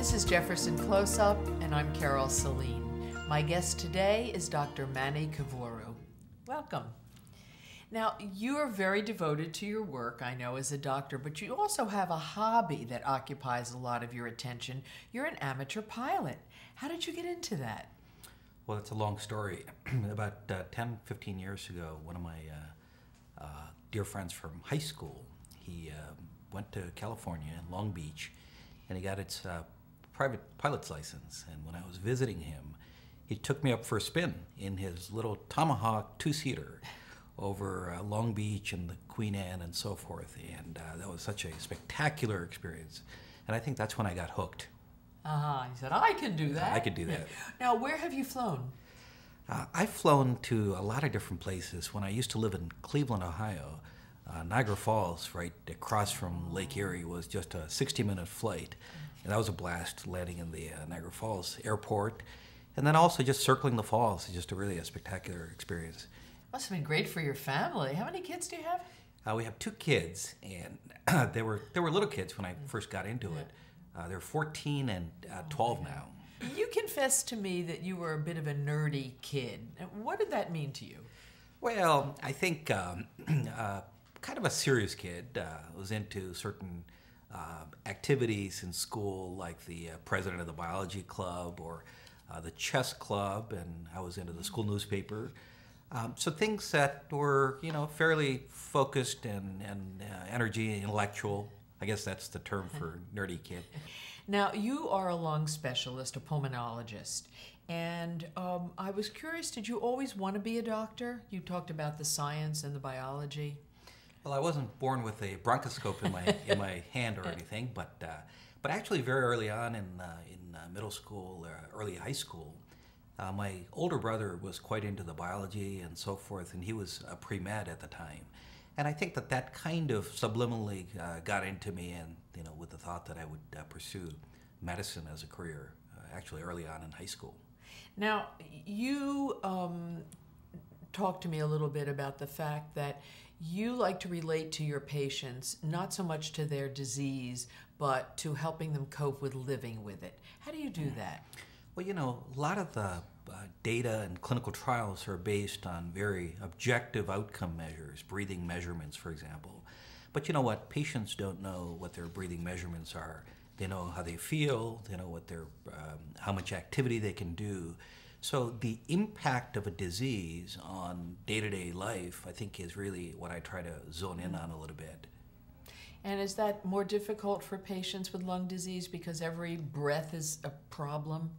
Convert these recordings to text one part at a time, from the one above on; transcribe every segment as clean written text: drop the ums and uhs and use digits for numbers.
This is Jefferson Close-Up, and I'm Carol Celine. My guest today is Dr. Mani Kavuru. Welcome. Now, you are very devoted to your work, I know, as a doctor, but you also have a hobby that occupies a lot of your attention. You're an amateur pilot. How did you get into that? Well, it's a long story. About 10, 15 years ago, one of my dear friends from high school, he went to California, Long Beach, and he got its private pilot's license. And when I was visiting him, he took me up for a spin in his little Tomahawk two-seater over Long Beach and the Queen Anne and so forth. And that was such a spectacular experience. And I think that's when I got hooked. He said, I can do that. I could do that. Now, where have you flown? I've flown to a lot of different places. When I used to live in Cleveland, Ohio, Niagara Falls, right across from Lake Erie, was just a 60-minute flight. And that was a blast, landing in the Niagara Falls airport. And then also just circling the falls is just really a spectacular experience. Must have been great for your family. How many kids do you have? We have 2 kids, and they were little kids when I first got into it. They're 14 and 12 now. You confessed to me that you were a bit of a nerdy kid. What did that mean to you? Well, I think kind of a serious kid. Was into certain activities in school, like the president of the biology club or the chess club, and I was into the school newspaper. So things that were, fairly focused and energy, intellectual. I guess that's the term for nerdy kid. Now, you are a lung specialist, a pulmonologist, and I was curious, did you always want to be a doctor? You talked about the science and the biology. Well, I wasn't born with a bronchoscope in my hand or anything, but actually very early on in middle school, early high school, my older brother was quite into the biology and so forth, and he was a pre-med at the time. And I think that kind of subliminally got into me, and with the thought that I would pursue medicine as a career, actually early on in high school. Now, you talked to me a little bit about the fact that you like to relate to your patients, not so much to their disease, but to helping them cope with living with it. How do you do that? Well, a lot of the data and clinical trials are based on very objective outcome measures, breathing measurements, for example. But you know what? Patients don't know what their breathing measurements are. They know how they feel. They know what how much activity they can do. So the impact of a disease on day-to-day life, I think, is really what I try to zone in on a little bit. And is that more difficult for patients with lung disease because every breath is a problem?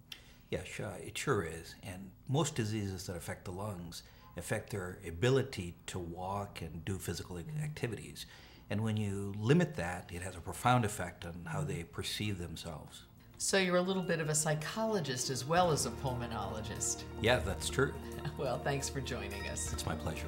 Yeah, sure, it sure is. And most diseases that affect the lungs affect their ability to walk and do physical activities. And when you limit that, it has a profound effect on how they perceive themselves. So you're a little bit of a psychologist as well as a pulmonologist. Yeah, that's true. Well, thanks for joining us. It's my pleasure.